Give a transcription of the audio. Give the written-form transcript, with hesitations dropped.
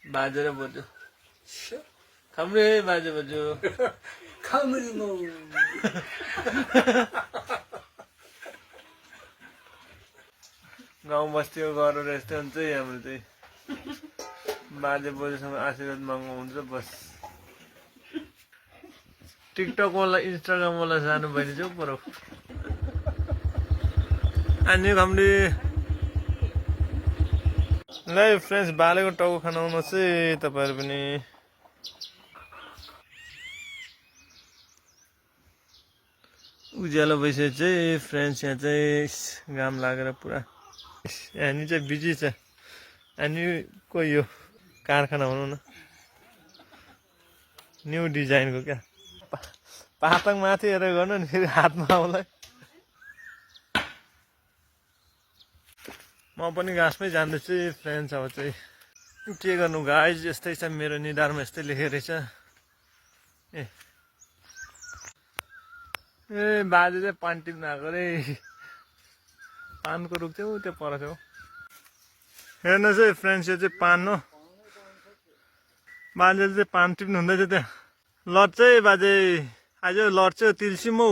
बाजे र बोजू खाम्रे बाजे बोजू खामरी मौ गाउँ बस्तीको गरेर यस्तै हुन्छ हाम्रो चाहिँ बाजे बोजूसँग आशीर्वाद माग्नु हुन्छ बस टिकटक वाला इन्स्टाग्राम वाला सानो बहिनी चाहिँ पर अनि हामीले ल फ्रेन्ड्स बालेको टाउको खान आउनुहोस् है तपाईँहरू पनि उज्यालो भइसकेको चाहिँ फ्रेन्ड्स यहाँ चाहिँ घाम लागेर पुरा हामी चाहिँ बिजी छ अनि को यो कारखाना भनौँ न न्यू डिजाइनको क्या पातङ माथि हेरेर गर्नु नि फेरि हातमा आउला म पनि घाँसमै जान्दैछु फ्रेन्ड्स अब चाहिँ के गर्नु गाइज यस्तै छ मेरो निधारमा यस्तै लेखेको रहेछ ए बाजे चाहिँ पान टिप्नु आएको रे पानको रुख चाहिँ ऊ त्यो पर थियो हेर्नुहोस् है फ्रेन्ड्स यो चाहिँ पान हो बाजेले चाहिँ पान टिप्नु हुँदैछ त्यहाँ लट्छ है बाजे आज लट्छ तिर्सी म